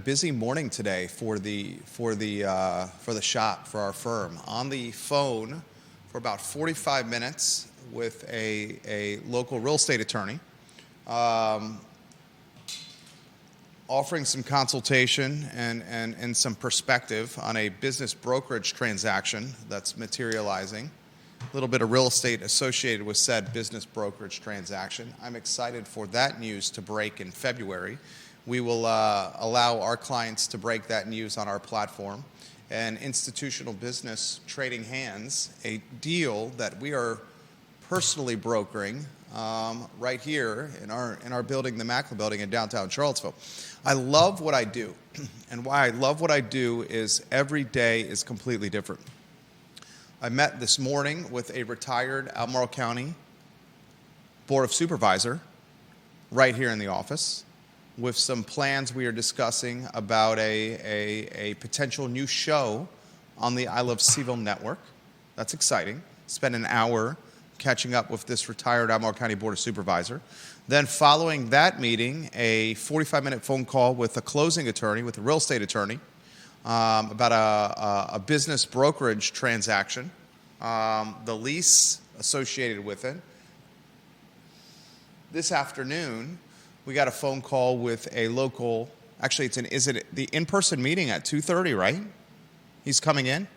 busy morning today for the shop, for our firm. On the phone for about 45 minutes with a local real estate attorney, offering some consultation and some perspective on a business brokerage transaction that's materializing. A little bit of real estate associated with said business brokerage transaction. I'm excited for that news to break in February. We will allow our clients to break that news on our platform. And institutional business trading hands, a deal that we are personally brokering right here in our building, the Mackler Building in downtown Charlottesville. I love what I do. And why I love what I do is every day is completely different. I met this morning with a retired Albemarle County Board of Supervisor right here in the office with some plans we are discussing about a potential new show on the I Love CVille Network. That's exciting. Spent an hour catching up with this retired Albemarle County Board of Supervisor. Then following that meeting, a 45-minute phone call with a closing attorney, with a real estate attorney, about a business brokerage transaction, the lease associated with it. This afternoon, we got a phone call with a local, actually, is it the in-person meeting at 2:30, right? He's coming in.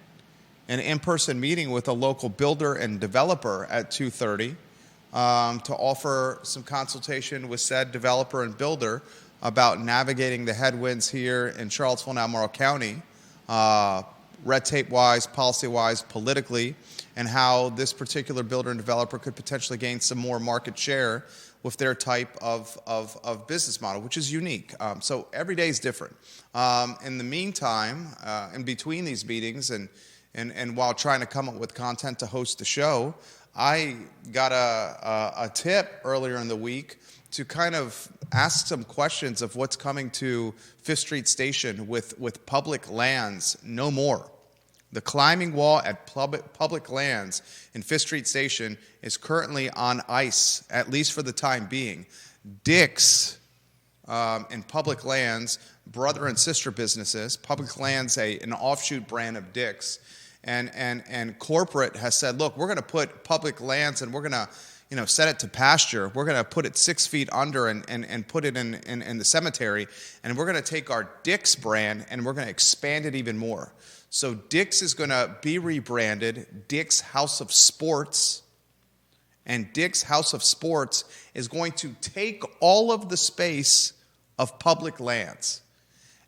An in-person meeting with a local builder and developer at 2:30 to offer some consultation with said developer and builder about navigating the headwinds here in Charlottesville and Albemarle County, red tape-wise, policy-wise, politically, and how this particular builder and developer could potentially gain some more market share with their type of business model, which is unique. So every day is different. In the meantime, in between these meetings and while trying to come up with content to host the show, I got a tip earlier in the week to kind of ask some questions of what's coming to Fifth Street Station with public lands no more. The climbing wall at public lands in Fifth Street Station is currently on ice, at least for the time being. Dick's in public lands, brother and sister businesses, public lands, an offshoot brand of Dick's, and Korte has said, look, we're going to put public lands and we're going to set it to pasture. We're going to put it 6 feet under and put it in the cemetery, and we're going to take our Dick's brand and we're going to expand it even more. So Dick's is going to be rebranded Dick's House of Sports, and Dick's House of Sports is going to take all of the space of public lands.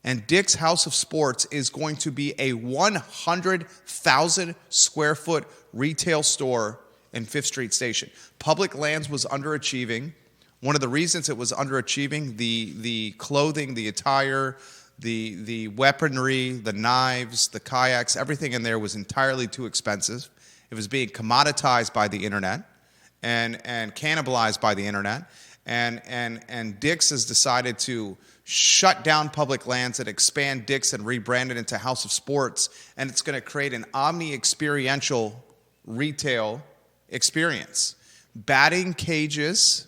And Dick's House of Sports is going to be a 100,000 square foot retail store in Fifth Street Station. Public lands was underachieving. One of the reasons it was underachieving, the clothing, the attire, the weaponry, the knives, the kayaks, everything in there was entirely too expensive. It was being commoditized by the internet and cannibalized by the internet. And Dick's has decided to shut down public lands and expand Dick's and rebrand it into House of Sports. And it's going to create an omni-experiential retail experience. Batting cages,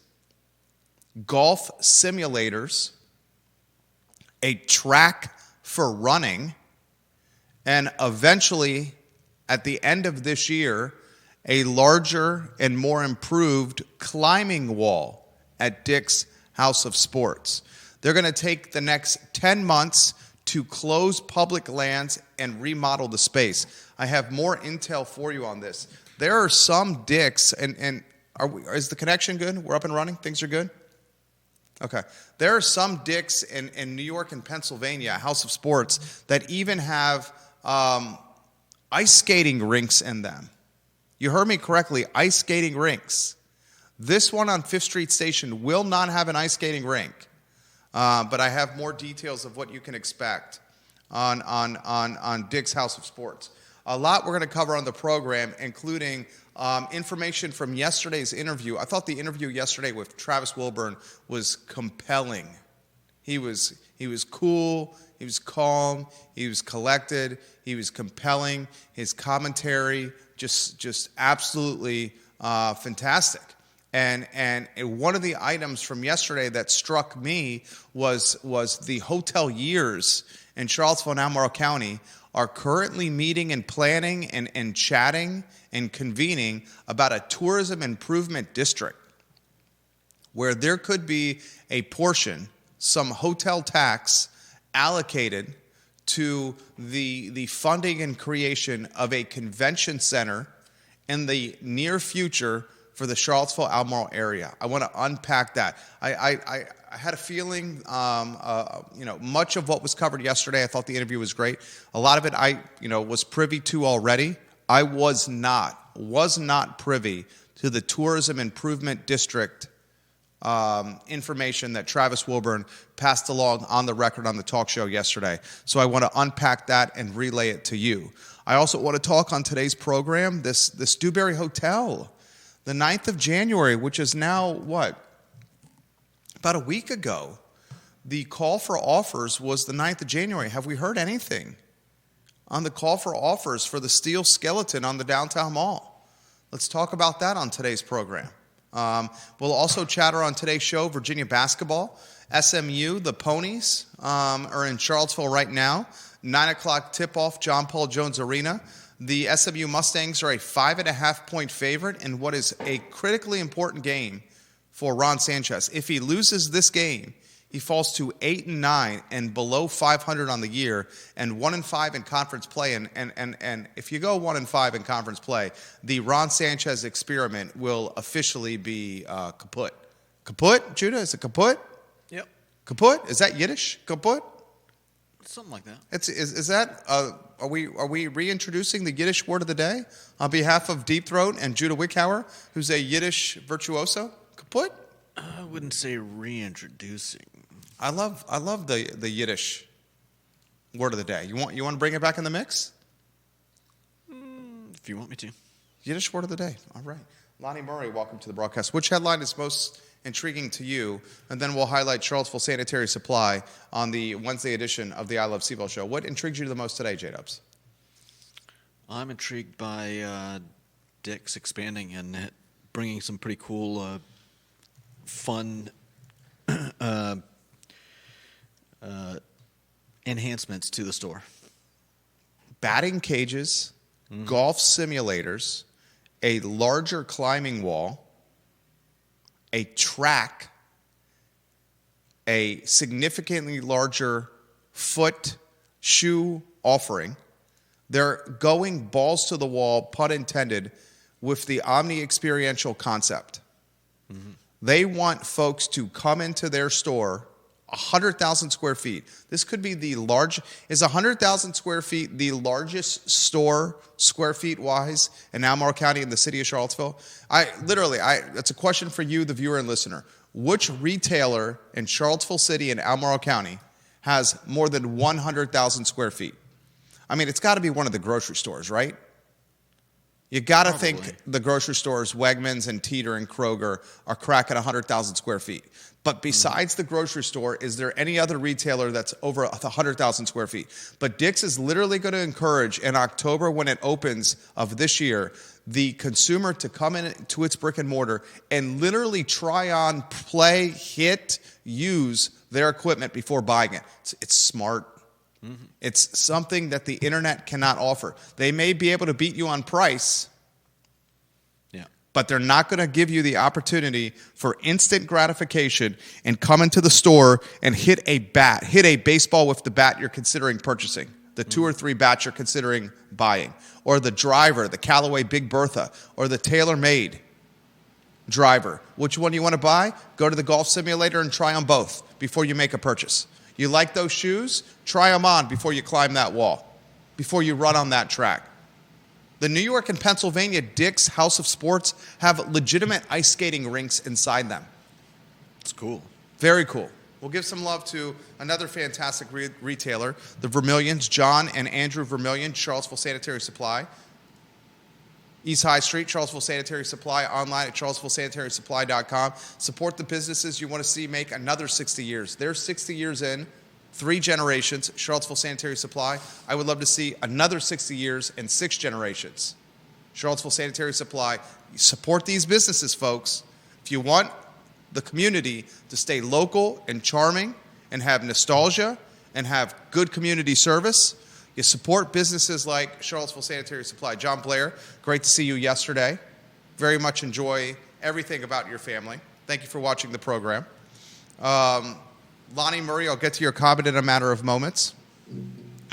golf simulators, a track for running, and eventually, at the end of this year, a larger and more improved climbing wall at Dick's House of Sports. They're going to take the next 10 months to close public lands and remodel the space. I have more intel for you on this. There are some Dick's, and is the connection good? We're up and running? Things are good? Okay. There are some Dick's in New York and Pennsylvania, House of Sports, that even have ice skating rinks in them. You heard me correctly, ice skating rinks. This one on Fifth Street Station will not have an ice skating rink, but I have more details of what you can expect on Dick's House of Sports. A lot we're going to cover on the program, including information from yesterday's interview. I thought the interview yesterday with Travis Wilburn was compelling. He was cool, he was calm, he was collected, he was compelling. His commentary just absolutely fantastic. And one of the items from yesterday that struck me was the hotel years in Charlottesville and Albemarle County are currently meeting and planning and chatting and convening about a tourism improvement district where there could be a portion, some hotel tax allocated to the funding and creation of a convention center in the near future for the Charlottesville-Albemarle area. I want to unpack that. I had a feeling, much of what was covered yesterday, I thought the interview was great. A lot of it I was privy to already. I was not privy to the Tourism Improvement District information that Travis Wilburn passed along on the record on the talk show yesterday. So I want to unpack that and relay it to you. I also want to talk on today's program, this Dewberry Hotel, the 9th of January, which is now, about a week ago. The call for offers was the 9th of January. Have we heard anything on the call for offers for the steel skeleton on the downtown mall? Let's talk about that on today's program. We'll also chatter on today's show Virginia basketball. SMU, the Ponies, are in Charlottesville right now. 9 o'clock tip-off, John Paul Jones Arena. The SMU Mustangs are a 5.5-point favorite in what is a critically important game for Ron Sanchez. If he loses this game, he falls to 8-9 and below 500 on the year, and 1-5 in conference play. And if you go 1-5 in conference play, the Ron Sanchez experiment will officially be kaput. Kaput, Judah? Is it kaput? Yep. Kaput? Is that Yiddish? Kaput? Something like that. Is that? Are we reintroducing the Yiddish word of the day on behalf of Deep Throat and Judah Wickhauer, who's a Yiddish virtuoso? Kaput? I wouldn't say reintroducing. I love the Yiddish word of the day. You want to bring it back in the mix? If you want me to. Yiddish word of the day. All right. Lonnie Murray, welcome to the broadcast. Which headline is most intriguing to you? And then we'll highlight Charlottesville Sanitary Supply on the Wednesday edition of the I Love CVille Show. What intrigues you the most today, J-Dubs? I'm intrigued by Dick's expanding and bringing some pretty cool, fun enhancements to the store. Batting cages, golf simulators, a larger climbing wall, a track, a significantly larger shoe offering. They're going balls to the wall, pun intended, with the omni-experiential concept. Mm-hmm. They want folks to come into their store, 100,000 square feet. This could be is 100,000 square feet the largest store, square feet wise, in Albemarle County in the city of Charlottesville? That's a question for you, the viewer and listener. Which retailer in Charlottesville City and Albemarle County has more than 100,000 square feet? I mean, it's got to be one of the grocery stores, right? You got to think the grocery stores, Wegmans and Teeter and Kroger, are cracking 100,000 square feet. But besides the grocery store, is there any other retailer that's over 100,000 square feet? But Dick's is literally going to encourage in October, when it opens of this year, the consumer to come in to its brick and mortar and literally try on, play, hit, use their equipment before buying it. It's smart. Mm-hmm. It's something that the internet cannot offer. They may be able to beat you on price, but they're not going to give you the opportunity for instant gratification and come into the store and hit a baseball with the bat you're considering purchasing, the 2 or 3 bats you're considering buying, or the driver, the Callaway Big Bertha, or the TaylorMade driver. Which one do you want to buy? Go to the golf simulator and try on both before you make a purchase. You like those shoes? Try them on before you climb that wall, before you run on that track. The New York and Pennsylvania Dick's House of Sports have legitimate ice skating rinks inside them. It's cool. Very cool. We'll give some love to another fantastic retailer, the Vermillions, John and Andrew Vermillion, Charlottesville Sanitary Supply. East High Street, Charlottesville Sanitary Supply, online at charlottesvillesanitarysupply.com. Support the businesses you want to see make another 60 years. They're 60 years in. 3 generations, Charlottesville Sanitary Supply. I would love to see another 60 years and 6 generations. Charlottesville Sanitary Supply. Support these businesses, folks. If you want the community to stay local and charming and have nostalgia and have good community service, you support businesses like Charlottesville Sanitary Supply. John Blair, great to see you yesterday. Very much enjoy everything about your family. Thank you for watching the program. Lonnie Murray, I'll get to your comment in a matter of moments.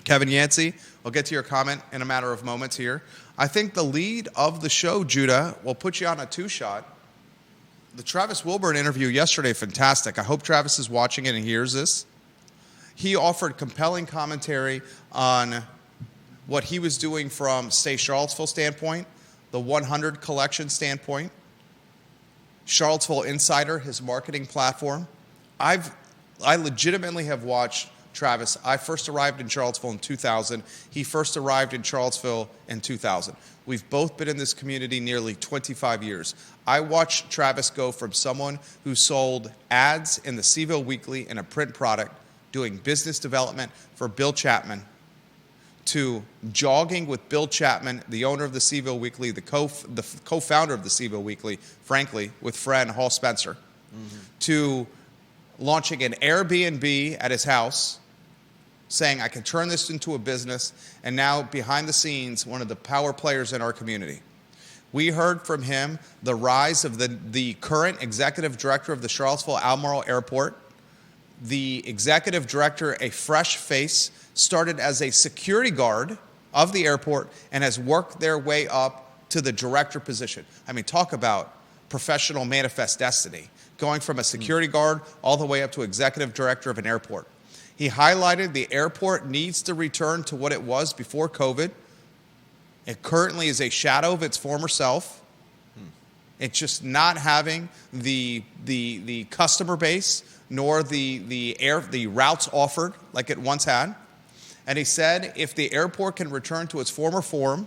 Kevin Yancey, I'll get to your comment in a matter of moments here. I think the lead of the show, Judah, will put you on a two-shot. The Travis Wilburn interview yesterday, fantastic. I hope Travis is watching it and hears this. He offered compelling commentary on what he was doing from Stay Charlottesville standpoint, the 100 collection standpoint, Charlottesville Insider, his marketing platform. I legitimately have watched Travis. I first arrived in Charlottesville in 2000. He first arrived in Charlottesville in 2000. We've both been in this community nearly 25 years. I watched Travis go from someone who sold ads in the CVille Weekly and a print product, doing business development for Bill Chapman, to jogging with Bill Chapman, the owner of the CVille Weekly, the co-founder of the CVille Weekly, frankly, with friend Hall Spencer, to launching an Airbnb at his house, saying, I can turn this into a business, and now behind the scenes, one of the power players in our community. We heard from him the rise of the current executive director of the Charlottesville Albemarle Airport, the executive director, a fresh face, started as a security guard of the airport and has worked their way up to the director position. I mean, talk about professional manifest destiny, going from a security guard all the way up to executive director of an airport. He highlighted the airport needs to return to what it was before COVID. It currently is a shadow of its former self. It's just not having the customer base nor the routes offered like it once had. And he said if the airport can return to its former form,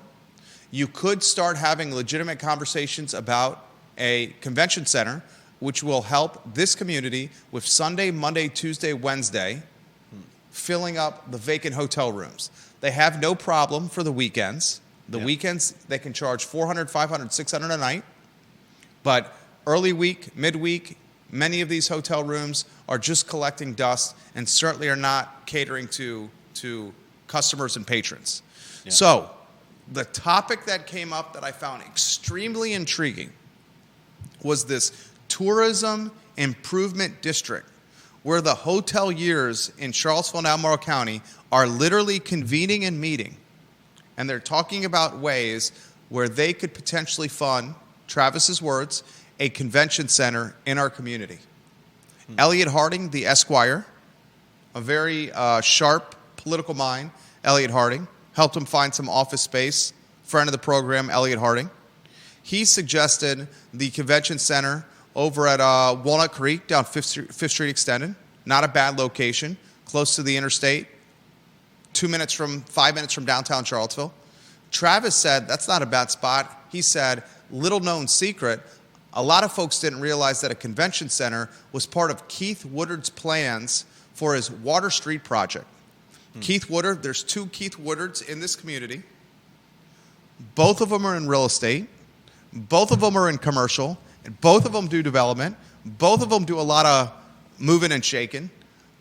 you could start having legitimate conversations about a convention center, which will help this community with Sunday, Monday, Tuesday, Wednesday, filling up the vacant hotel rooms. They have no problem for the weekends. The weekends, they can charge $400, $500, $600 a night. But early week, midweek, many of these hotel rooms are just collecting dust and certainly are not catering to customers and patrons. Yeah. So the topic that came up that I found extremely intriguing was this tourism improvement district, where the hoteliers in Charlottesville and Albemarle County are literally convening and meeting. And they're talking about ways where they could potentially fund, Travis's words, a convention center in our community. Elliot Harding, the Esquire, a very sharp political mind, Elliot Harding, helped him find some office space. Friend of the program, Elliot Harding. He suggested the convention center over at Walnut Creek down 5th Street Extended. Not a bad location, close to the interstate, 5 minutes from downtown Charlottesville. Travis said that's not a bad spot. He said, little known secret, a lot of folks didn't realize that a convention center was part of Keith Woodard's plans for his Water Street project. Keith Woodard, there's 2 Keith Woodards in this community. Both of them are in real estate. Both of them are in commercial. And both of them do development. Both of them do a lot of moving and shaking.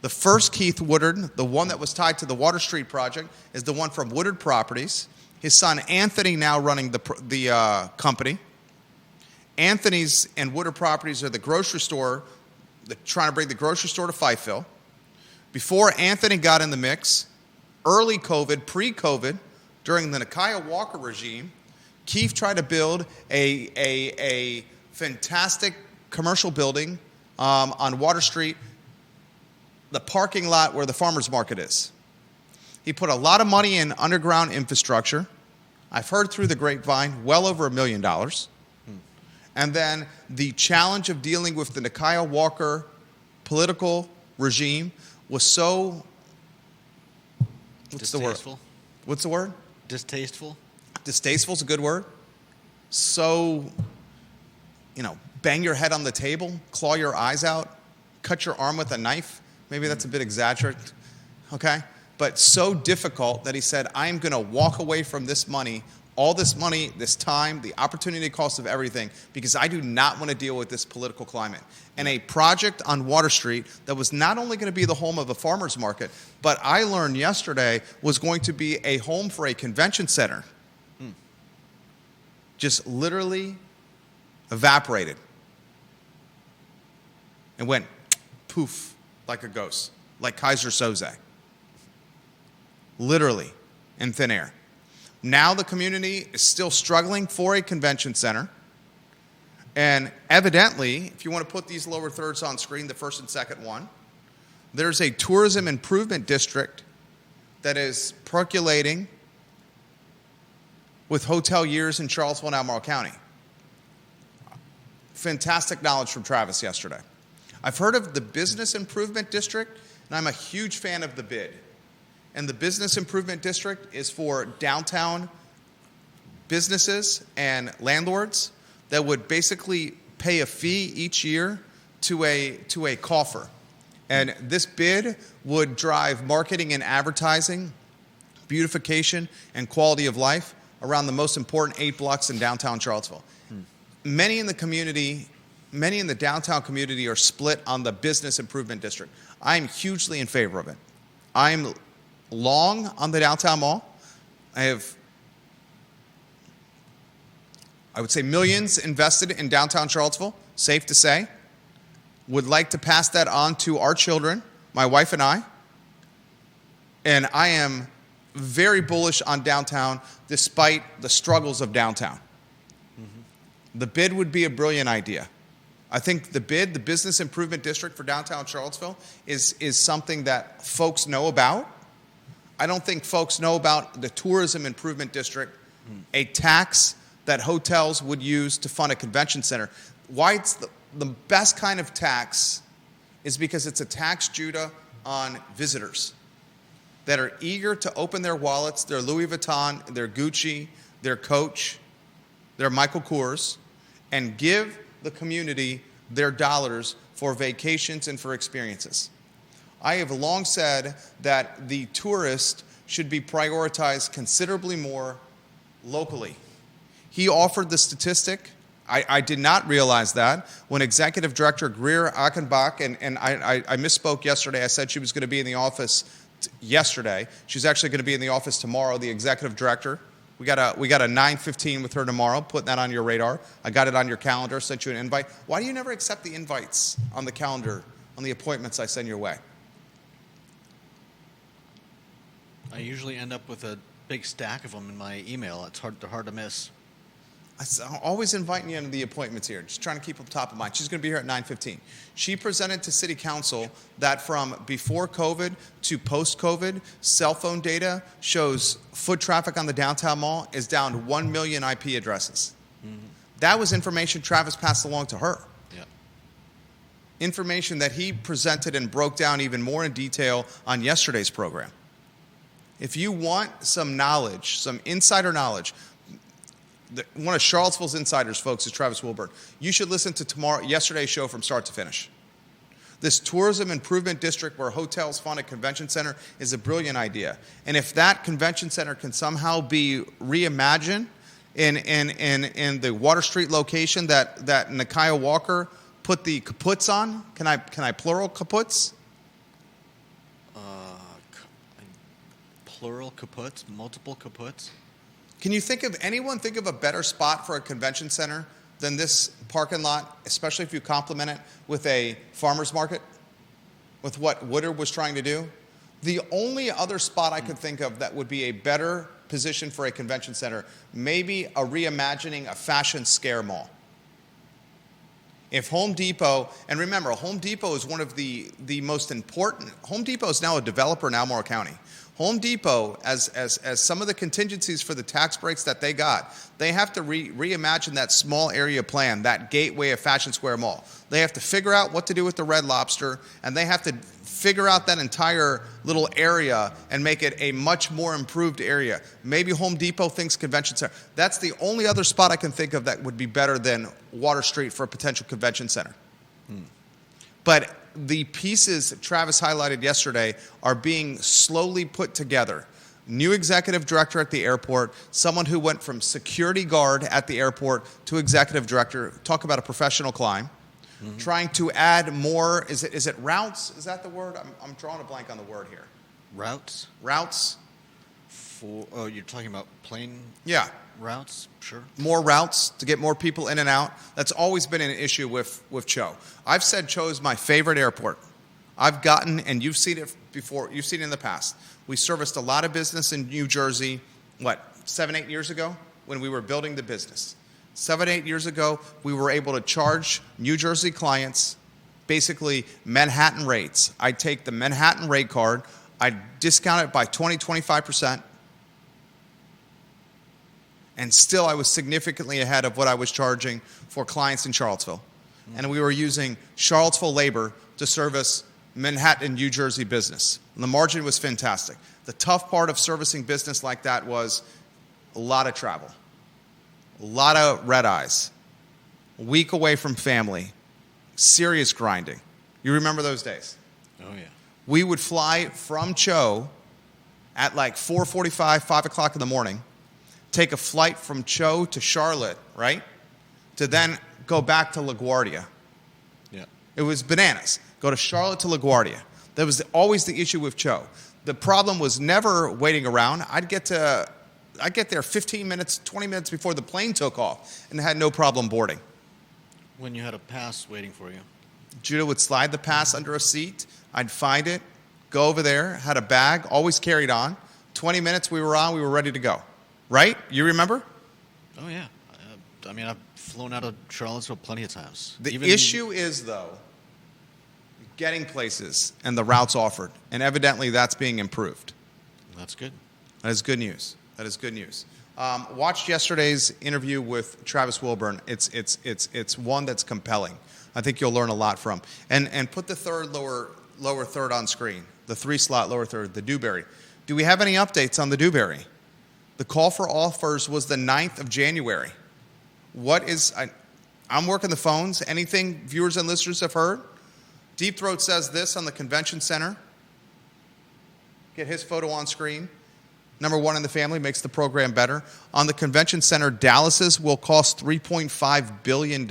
The first Keith Woodard, the one that was tied to the Water Street project, is the one from Woodard Properties. His son Anthony now running the company. Anthony's and Woodard Properties are the grocery store, trying to bring the grocery store to Fifeville. Before Anthony got in the mix, early COVID, pre-COVID, during the Nakiah Walker regime, Keith tried to build a fantastic commercial building on Water Street, the parking lot where the farmers market is. He put a lot of money in underground infrastructure. I've heard through the grapevine, well over $1 million. And then the challenge of dealing with the Nakiah Walker political regime was so, what's the word? Distasteful. Distasteful is a good word. So, bang your head on the table, claw your eyes out, cut your arm with a knife. Maybe that's a bit exaggerated, okay? But so difficult that he said, I'm going to walk away from this money all this money, this time, the opportunity cost of everything, because I do not want to deal with this political climate. And a project on Water Street that was not only going to be the home of a farmer's market, but I learned yesterday was going to be a home for a convention center, just literally evaporated and went poof like a ghost, like Kaiser Soze. Literally in thin air. Now the community is still struggling for a convention center. And evidently, if you want to put these lower thirds on screen, the first and second one, there's a tourism improvement district that is percolating with hoteliers in Charlottesville and Albemarle County. Fantastic knowledge from Travis yesterday. I've heard of the business improvement district, and I'm a huge fan of the bid. And the business improvement district is for downtown businesses and landlords that would basically pay a fee each year to a coffer. And this bid would drive marketing and advertising, beautification, and quality of life around the most important 8 blocks in downtown Charlottesville. Many in the downtown community are split on the business improvement district. I'm hugely in favor of it. I'm long on the downtown mall. I would say millions invested in downtown Charlottesville, safe to say. Would like to pass that on to our children, my wife and I. And I am very bullish on downtown despite the struggles of downtown. The bid would be a brilliant idea. I think the bid, the business improvement district for downtown Charlottesville, is something that folks know about. I don't think folks know about the tourism improvement district, a tax that hotels would use to fund a convention center. Why it's the best kind of tax is because it's a tax Judah on visitors that are eager to open their wallets, their Louis Vuitton, their Gucci, their Coach, their Michael Kors, and give the community their dollars for vacations and for experiences. I have long said that the tourist should be prioritized considerably more locally. He offered the statistic. I did not realize that when Executive Director Greer Achenbach, and I misspoke yesterday. I said she was going to be in the office yesterday. She's actually going to be in the office tomorrow, the Executive Director. We got a 9:15 with her tomorrow. Putting that on your radar. I got it on your calendar, sent you an invite. Why do you never accept the invites on the calendar, on the appointments I send your way? I usually end up with a big stack of them in my email. They're hard to miss. I'm always inviting you into the appointments here, just trying to keep them top of mind. She's going to be here at 9:15. She presented to City Council that from before COVID to post-COVID, cell phone data shows foot traffic on the downtown mall is down to 1 million IP addresses. That was information Travis passed along to her. Yeah. Information that he presented and broke down even more in detail on yesterday's program. If you want some knowledge, some insider knowledge, one of Charlottesville's insiders, folks, is Travis Wilburn. You should listen to yesterday's show from start to finish. This tourism improvement district where hotels fund a convention center is a brilliant idea. And if that convention center can somehow be reimagined in the Water Street location that Nakia Walker put the kaputs on, can I plural kaputs? Plural kaputs, multiple kaputs. Can you think of a better spot for a convention center than this parking lot, especially if you complement it with a farmer's market, with what Woodard was trying to do? The only other spot I could think of that would be a better position for a convention center, maybe a reimagining a fashion scare mall. If Home Depot, and remember, Home Depot is one of the most important, Home Depot is now a developer in Albemarle County. Home Depot, as some of the contingencies for the tax breaks that they got, they have to reimagine that small area plan, that gateway of Fashion Square Mall. They have to figure out what to do with the Red Lobster, and they have to figure out that entire little area and make it a much more improved area. Maybe Home Depot thinks convention center. That's the only other spot I can think of that would be better than Water Street for a potential convention center. But the pieces that Travis highlighted yesterday are being slowly put together. new executive director at the airport, someone who went from security guard at the airport to executive director. Talk about a professional climb. Trying to add more, is it routes? Is that the word? I'm drawing a blank on the word here. Routes? Routes? Oh, you're talking about plane Yeah. routes? Sure. More routes to get more people in and out. That's always been an issue with Cho. I've said Cho is my favorite airport. I've gotten, and you've seen it before, you've seen it in the past. We serviced a lot of business in New Jersey, 7, 8 years ago when we were building the business. 7, 8 years ago, we were able to charge New Jersey clients basically Manhattan rates. I'd take the Manhattan rate card, I'd discount it by 20, 25%, and still I was significantly ahead of what I was charging for clients in Charlottesville. And we were using Charlottesville labor to service Manhattan, New Jersey business. And the margin was fantastic. The tough part of servicing business like that was a lot of travel, a lot of red eyes, a week away from family, serious grinding. You remember those days? Oh, yeah. We would fly from Cho at like 4:45, 5 o'clock in the morning, take a flight from Cho to Charlotte, right? To then go back to LaGuardia. Yeah. It was bananas. Go to Charlotte to LaGuardia. That was always the issue with Cho. The problem was never waiting around. I'd get there 15 minutes, 20 minutes before the plane took off and had no problem boarding. When you had a pass waiting for you. Judah would slide the pass under a seat. I'd find it, go over there, had a bag, always carried on. 20 minutes we were on, we were ready to go. Right? You remember? Oh, yeah. I mean, I've flown out of Charlottesville plenty of times. The issue is, though, getting places and the routes offered. And evidently that's being improved. That's good. That is good news. That is good news. Watched yesterday's interview with Travis Wilburn. It's one that's compelling. I think you'll learn a lot from. And put the lower third on screen. The 3-slot lower third, the Dewberry. Do we have any updates on the Dewberry? The call for offers was the 9th of January. I'm working the phones. Anything viewers and listeners have heard? Deep Throat says this on the convention center. Get his photo on screen. Number one in the family, makes the program better. On the convention center, Dallas's will cost $3.5 billion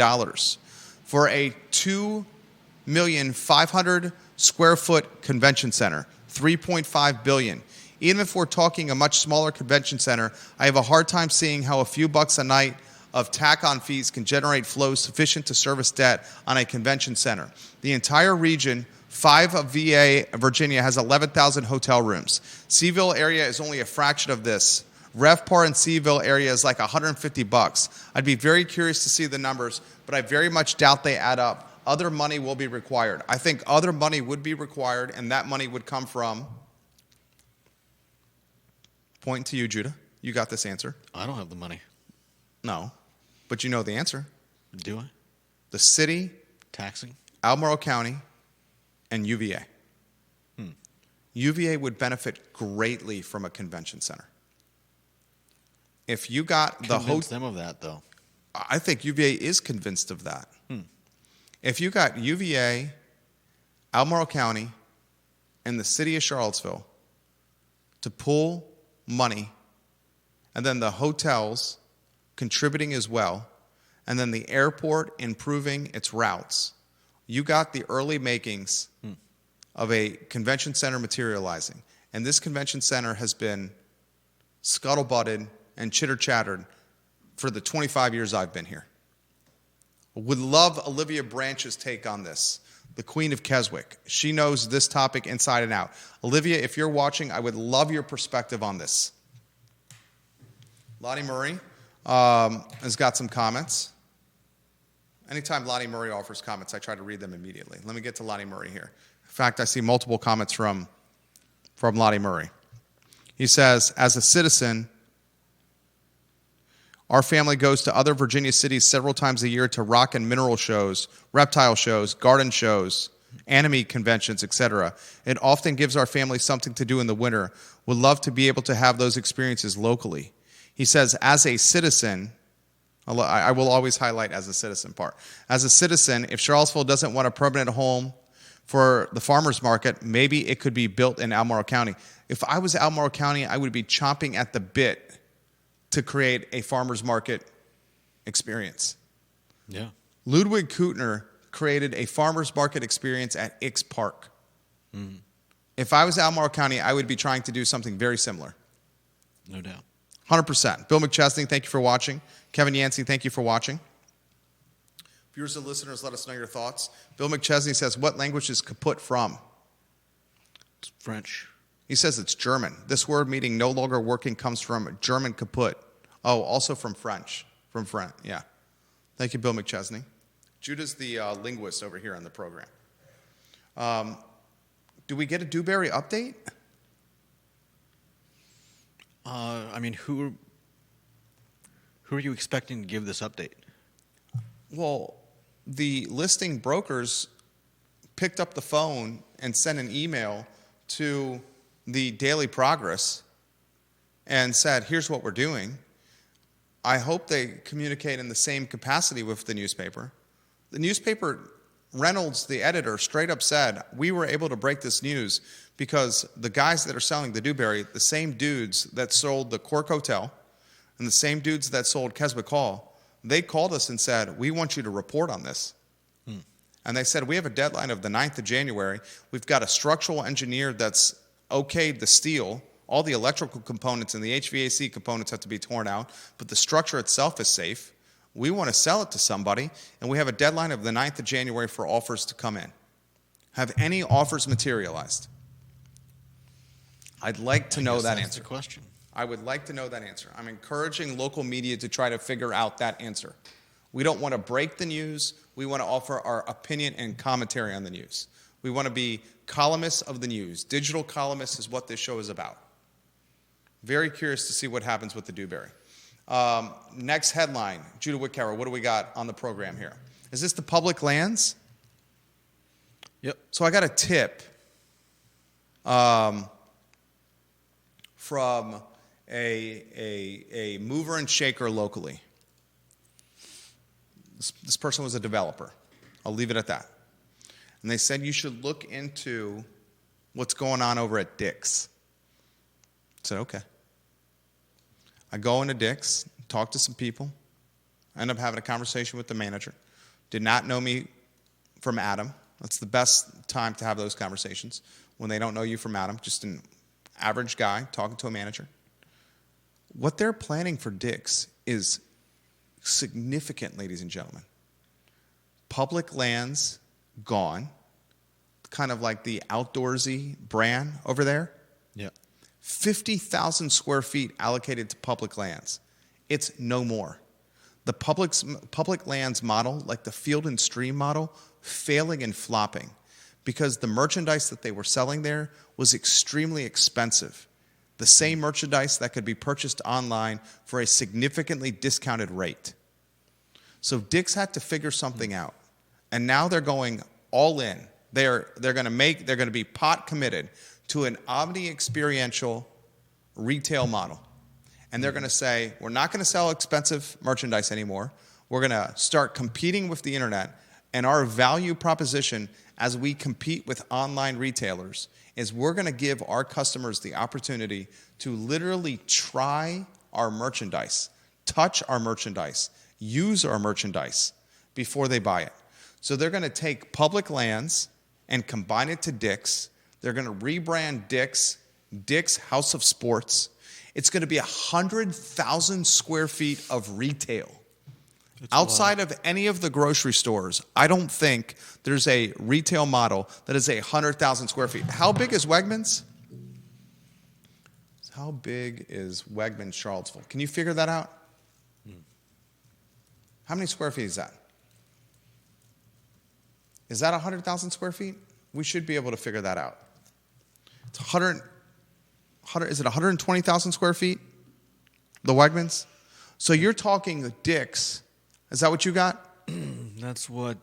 for a 2,500,000 square foot convention center. $3.5 billion. Even if we're talking a much smaller convention center, I have a hard time seeing how a few bucks a night of tack-on fees can generate flows sufficient to service debt on a convention center. The entire region, 5 of VA, Virginia, has 11,000 hotel rooms. CVille area is only a fraction of this. RevPAR in CVille area is like $150. I'd be very curious to see the numbers, but I very much doubt they add up. Other money will be required. I think other money would be required, and that money would come from... Pointing to you, Judah. You got this answer. I don't have the money. No, but you know the answer. Do I? The city, Taxing? Albemarle County, and UVA. UVA would benefit greatly from a convention center. If you got the Convince them of that, though. I think UVA is convinced of that. If you got UVA, Albemarle County, and the city of Charlottesville to pull money, and then the hotels contributing as well, and then the airport improving its routes, you got the early makings of a convention center materializing. And this convention center has been scuttlebutted and chitter-chattered for the 25 years I've been here. Would love Olivia Branch's take on this, the Queen of Keswick. She knows this topic inside and out. Olivia, if you're watching, I would love your perspective on this. Lottie Murray has got some comments. Anytime Lottie Murray offers comments, I try to read them immediately. Let me get to Lottie Murray here. In fact, I see multiple comments from Lottie Murray. He says, as a citizen, our family goes to other Virginia cities several times a year to rock and mineral shows, reptile shows, garden shows, anime conventions, etc. It often gives our family something to do in the winter. Would love to be able to have those experiences locally. He says, as a citizen, I will always highlight as a citizen part. As a citizen, if Charlottesville doesn't want a permanent home for the farmers market, maybe it could be built in Albemarle County. If I was Albemarle County, I would be chomping at the bit to create a farmer's market experience. Yeah. Ludwig Kutner created a farmer's market experience at Ix Park. Mm-hmm. If I was Albemarle County, I would be trying to do something very similar. No doubt. 100%. Bill McChesney, thank you for watching. Kevin Yancey, thank you for watching. Viewers and listeners, let us know your thoughts. Bill McChesney says, what language is kaput from? It's French. He says it's German. This word meaning no longer working comes from German kaput. Oh, also from French. From French, yeah. Thank you, Bill McChesney. Judah's the linguist over here on the program. Do we get a Dewberry update? I mean, who are you expecting to give this update? Well, the listing brokers picked up the phone and sent an email to the Daily Progress and said, here's what we're doing. I hope they communicate in the same capacity with the newspaper. The newspaper, Reynolds, the editor, straight up said, we were able to break this news because the guys that are selling the Dewberry, the same dudes that sold the Korte Hotel and the same dudes that sold Keswick Hall, they called us and said, we want you to report on this. And they said, we have a deadline of the 9th of January. We've got a structural engineer that's okayed the steel. All the electrical components and the HVAC components have to be torn out, but the structure itself is safe. We want to sell it to somebody, and we have a deadline of the 9th of January for offers to come in. Have any offers materialized? I'd like to know that answer. That's the question. I would like to know that answer. I'm encouraging local media to try to figure out that answer. We don't want to break the news. We want to offer our opinion and commentary on the news. We want to be columnists of the news. Digital columnists is what this show is about. Very curious to see what happens with the Dewberry. Next headline, Judah Wickower, what do we got on the program here? Is this the public lands? Yep. So I got a tip from a mover and shaker locally. This person was a developer. I'll leave it at that. And they said you should look into what's going on over at Dick's. I said, okay. I go into Dick's, talk to some people. I end up having a conversation with the manager. Did not know me from Adam. That's the best time to have those conversations, when they don't know you from Adam, just an average guy talking to a manager. What they're planning for Dick's is significant, ladies and gentlemen. Public lands gone, kind of like the outdoorsy brand over there. Yeah. 50,000 square feet allocated to public lands. It's no more. The public lands model, like the Field and Stream model, failing and flopping because the merchandise that they were selling there was extremely expensive. The same merchandise that could be purchased online for a significantly discounted rate. So Dick's had to figure something out. And now they're going all in. They're going to be pot committed to an omni-experiential retail model. And they're going to say, we're not going to sell expensive merchandise anymore. We're going to start competing with the internet. And our value proposition as we compete with online retailers is we're going to give our customers the opportunity to literally try our merchandise, touch our merchandise, use our merchandise before they buy it. So they're going to take public lands and combine it to Dick's. They're going to rebrand Dick's House of Sports. It's going to be 100,000 square feet of retail. Outside of any of the grocery stores, I don't think there's a retail model that is 100,000 square feet. How big is Wegmans? How big is Wegmans Charlottesville? Can you figure that out? How many square feet is that? Is that 100,000 square feet? We should be able to figure that out. It's 100, is it 120,000 square feet? The Wegmans? So you're talking Dick's. Is that what you got? That's what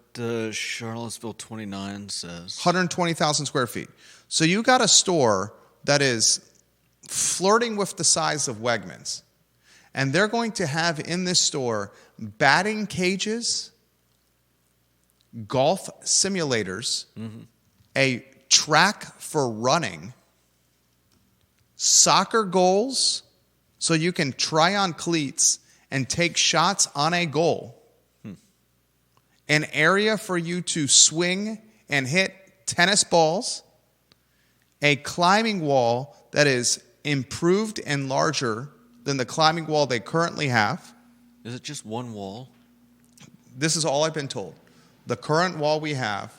Charlottesville 29 says. 120,000 square feet. So you got a store that is flirting with the size of Wegmans. And they're going to have in this store batting cages, golf simulators, a track for running, soccer goals so you can try on cleats and take shots on a goal, an area for you to swing and hit tennis balls, a climbing wall that is improved and larger than the climbing wall they currently have. Is it just one wall? This is all I've been told. The current wall we have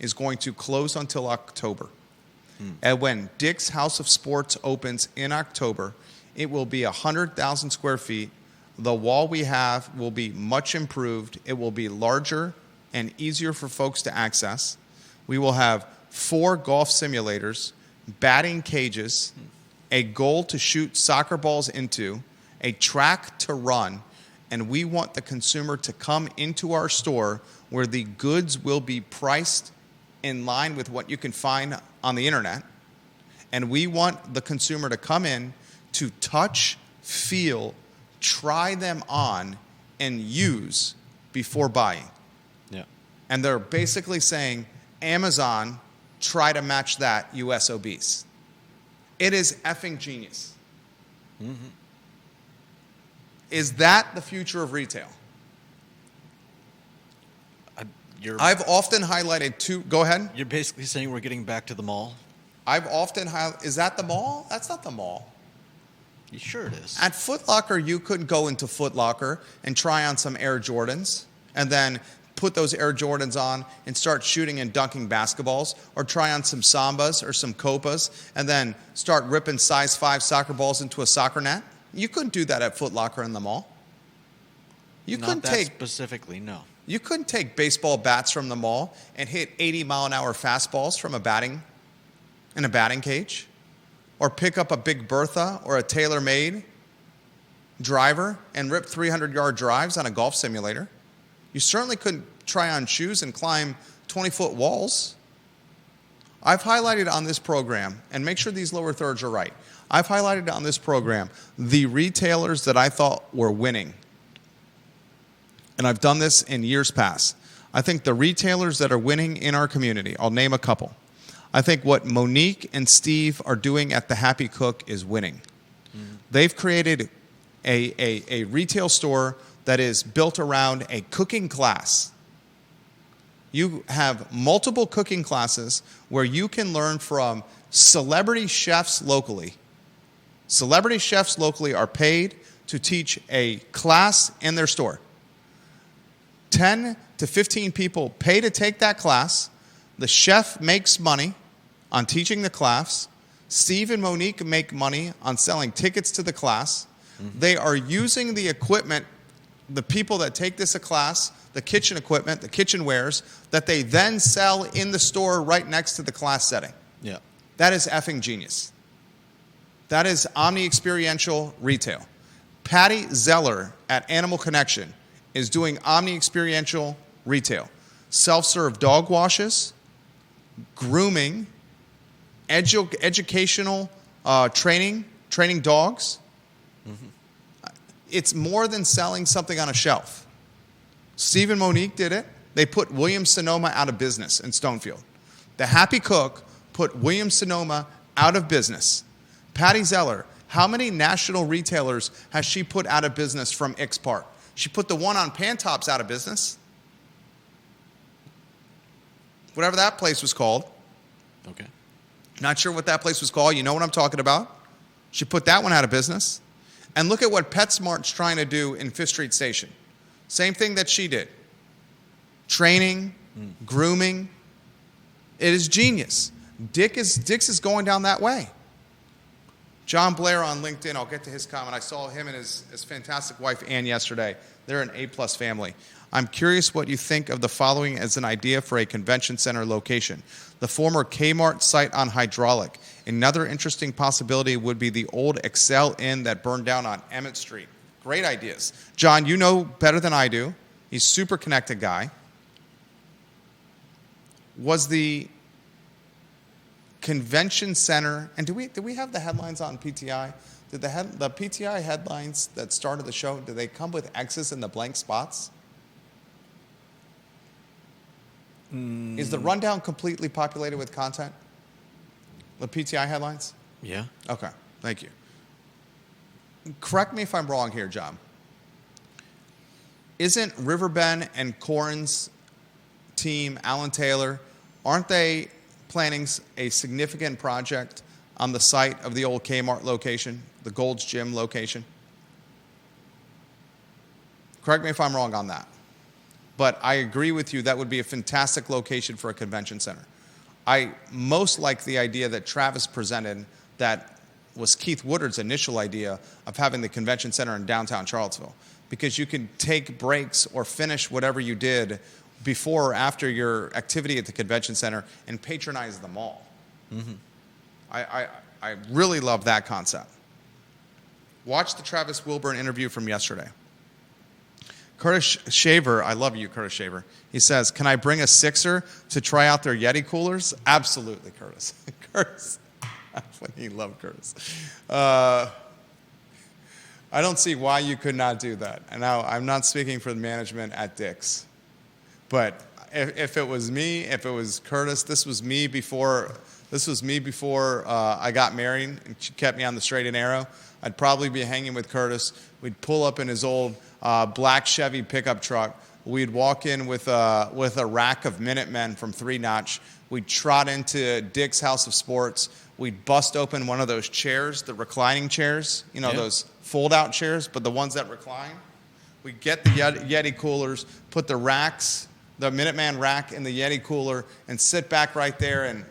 is going to close until October. And when Dick's House of Sports opens in October, it will be 100,000 square feet. The wall we have will be much improved. It will be larger and easier for folks to access. We will have 4 golf simulators, batting cages, a goal to shoot soccer balls into, a track to run, and we want the consumer to come into our store where the goods will be priced in line with what you can find on the internet. And we want the consumer to come in to touch, feel, try them on, and use before buying. Yeah. And they're basically saying, Amazon, try to match that, you SOBs. It is effing genius. Mm-hmm. Is that the future of retail? I've often highlighted two. Go ahead. You're basically saying we're getting back to the mall? I've often highlighted. Is that the mall? That's not the mall. You sure it is? At Foot Locker, you couldn't go into Foot Locker and try on some Air Jordans and then put those Air Jordans on and start shooting and dunking basketballs, or try on some Sambas or some Copas and then start ripping size 5 soccer balls into a soccer net. You couldn't do that at Foot Locker in the mall. You Not couldn't that take specifically, no. You couldn't take baseball bats from the mall and hit 80-mile-an-hour fastballs from a batting cage, or pick up a Big Bertha or a tailor-made driver and rip 300-yard drives on a golf simulator. You certainly couldn't try on shoes and climb 20-foot walls. I've highlighted on this program, and make sure these lower thirds are right, I've highlighted on this program the retailers that I thought were winning. And I've done this in years past. I think the retailers that are winning in our community, I'll name a couple. I think what Monique and Steve are doing at the Happy Cook is winning. Mm-hmm. They've created a retail store that is built around a cooking class. You have multiple cooking classes where you can learn from celebrity chefs locally. Celebrity chefs locally are paid to teach a class in their store. 10 to 15 people pay to take that class. The chef makes money on teaching the class. Steve and Monique make money on selling tickets to the class. Mm-hmm. They are using the equipment, the people that take this class, the kitchen equipment, the kitchenwares, that they then sell in the store right next to the class setting. Yeah. That is effing genius. That is omni-experiential retail. Patty Zeller at Animal Connection is doing omni-experiential retail. Self-serve dog washes, grooming, educational training dogs. Mm-hmm. It's more than selling something on a shelf. Steve and Monique did it. They put Williams-Sonoma out of business in Stonefield. The Happy Cook put Williams-Sonoma out of business. Patty Zeller, how many national retailers has she put out of business from X Park? She put the one on Pantops out of business. Whatever that place was called. Okay. Not sure what that place was called. You know what I'm talking about. She put that one out of business. And look at what PetSmart's trying to do in Fifth Street Station. Same thing that she did. Training, grooming. It is genius. Dick's is going down that way. John Blair on LinkedIn, I'll get to his comment. I saw him and his fantastic wife, Ann, yesterday. They're an A-plus family. I'm curious what you think of the following as an idea for a convention center location. The former Kmart site on Hydraulic. Another interesting possibility would be the old Excel Inn that burned down on Emmett Street. Great ideas. John, you know better than I do. He's a super connected guy. Was the convention center, and did we have the headlines on PTI? Did the PTI headlines that started the show, did they come with X's in the blank spots? Is the rundown completely populated with content? The PTI headlines? Yeah. Okay. Thank you. Correct me if I'm wrong here, John. Isn't Riverbend and Corrin's team, Alan Taylor, aren't they planning a significant project on the site of the old Kmart location, the Gold's Gym location? Correct me if I'm wrong on that. But I agree with you, that would be a fantastic location for a convention center. I most like the idea that Travis presented that was Keith Woodard's initial idea of having the convention center in downtown Charlottesville, because you can take breaks or finish whatever you did before or after your activity at the convention center and patronize the mall. Mm-hmm. I really love that concept. Watch the Travis Wilburn interview from yesterday. Curtis Shaver, I love you, Curtis Shaver. He says, can I bring a Sixer to try out their Yeti coolers? Absolutely, Curtis. Curtis. I fucking love Curtis. I don't see why you could not do that. And now, I'm not speaking for the management at Dick's. But if it was me, if it was Curtis, this was me before I got married and she kept me on the straight and narrow. I'd probably be hanging with Curtis. We'd pull up in his old black Chevy pickup truck. We'd walk in with a rack of Minutemen from 3 Notch. We'd trot into Dick's House of Sports. We'd bust open one of those chairs, the reclining chairs, those fold-out chairs, but the ones that recline. We'd get the Yeti coolers, put the racks, the Minuteman rack in the Yeti cooler, and sit back right there and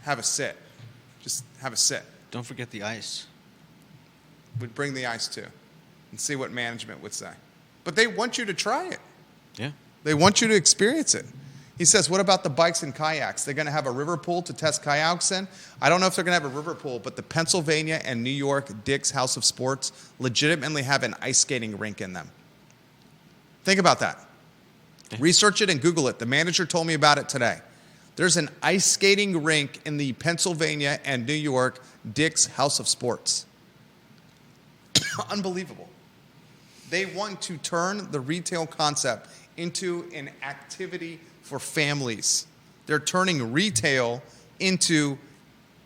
have a sit. Just have a sit. Don't forget the ice. We'd bring the ice too and see what management would say. But they want you to try it. Yeah. They want you to experience it. He says, what about the bikes and kayaks? They're going to have a river pool to test kayaks in? I don't know if they're going to have a river pool, but the Pennsylvania and New York Dick's House of Sports legitimately have an ice skating rink in them. Think about that. Yeah. Research it and Google it. The manager told me about it today. There's an ice skating rink in the Pennsylvania and New York Dick's House of Sports. Unbelievable. They want to turn the retail concept into an activity for families. They're turning retail into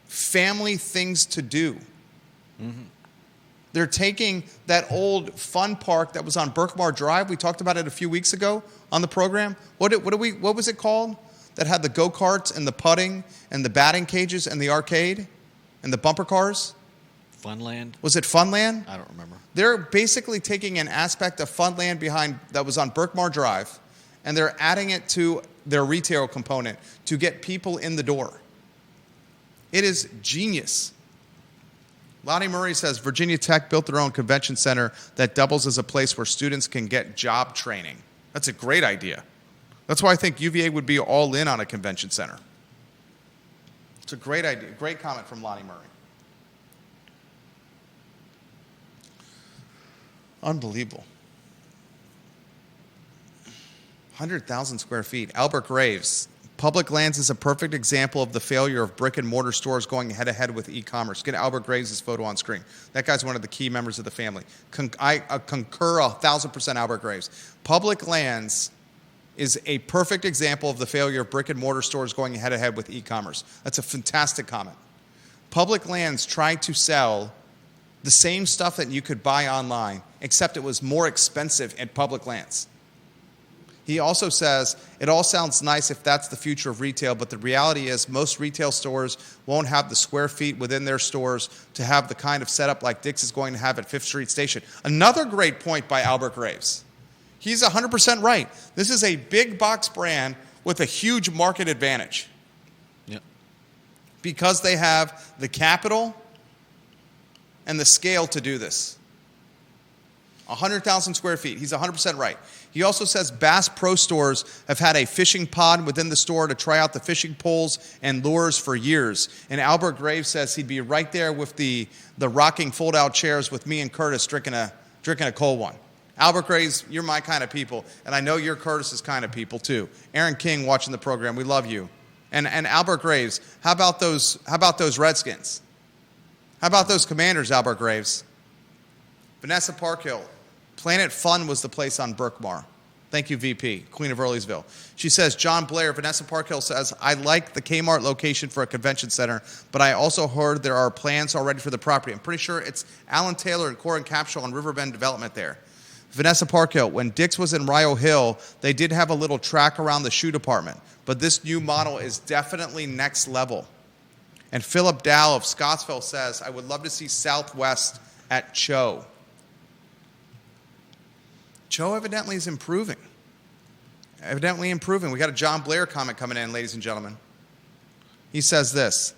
family things to do. Mm-hmm. They're taking that old fun park that was on Berkmar Drive. We talked about it a few weeks ago on the program. What was it called? That had the go-karts and the putting and the batting cages and the arcade and the bumper cars? Funland. Was it Funland? I don't remember. They're basically taking an aspect of Funland that was on Berkmar Drive, and they're adding it to their retail component to get people in the door. It is genius. Lonnie Murray says Virginia Tech built their own convention center that doubles as a place where students can get job training. That's a great idea. That's why I think UVA would be all in on a convention center. It's a great idea. Great comment from Lonnie Murray. Unbelievable. 100,000 square feet. Albert Graves. Public lands is a perfect example of the failure of brick and mortar stores going head-to-head with e-commerce. Get Albert Graves' photo on screen. That guy's one of the key members of the family. I concur 1,000% Albert Graves. Public lands is a perfect example of the failure of brick and mortar stores going head-to-head with e-commerce. That's a fantastic comment. Public lands tried to sell the same stuff that you could buy online, except it was more expensive at public lands. He also says, it all sounds nice if that's the future of retail, but the reality is most retail stores won't have the square feet within their stores to have the kind of setup like Dick's is going to have at Fifth Street Station. Another great point by Albert Graves. He's 100% right. This is a big box brand with a huge market advantage. Yep. Because they have the capital and the scale to do this. 100,000 square feet. He's 100% right. He also says Bass Pro Stores have had a fishing pod within the store to try out the fishing poles and lures for years. And Albert Graves says he'd be right there with the rocking fold-out chairs with me and Curtis drinking a cold one. Albert Graves, you're my kind of people, and I know you're Curtis's kind of people too. Aaron King watching the program, we love you. And Albert Graves, how about those Redskins? How about those Commanders, Albert Graves? Vanessa Parkhill. Planet Fun was the place on Berkmar. Thank you, VP, Queen of Earlysville. She says, John Blair, Vanessa Parkhill says, I like the Kmart location for a convention center, but I also heard there are plans already for the property. I'm pretty sure it's Alan Taylor and Korte Capshaw on Riverbend Development there. Vanessa Parkhill, when Dick's was in Rio Hill, they did have a little track around the shoe department, but this new model is definitely next level. And Philip Dow of Scottsville says, I would love to see Southwest at Cho. Cho evidently is improving. Evidently improving. We got a John Blair comment coming in, ladies and gentlemen. He says this.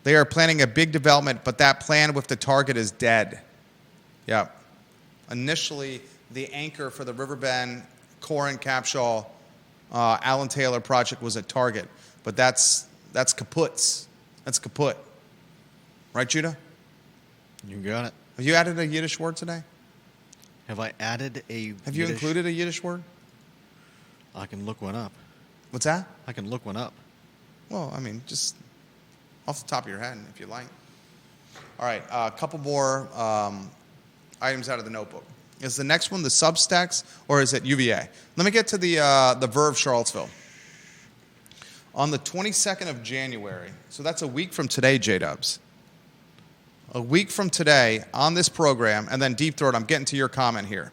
They are planning a big development, but that plan with the Target is dead. Yeah. Initially, the anchor for the Riverbend, Korte Capshaw, Alan Taylor project was at Target. But that's kaput. That's kaput. Right, Judah? You got it. Have you added a Yiddish word today? Have I added a Have you Yiddish? included a Yiddish word? I can look one up. What's that? I can look one up. Well, I mean, just off the top of your head, if you like. All right, a couple more items out of the notebook. Is the next one the Substacks, or is it UVA? Let me get to the Verve Charlottesville. On the 22nd of January, so that's a week from today, J-Dubs. A week from today on this program, and then Deep Throat, I'm getting to your comment here.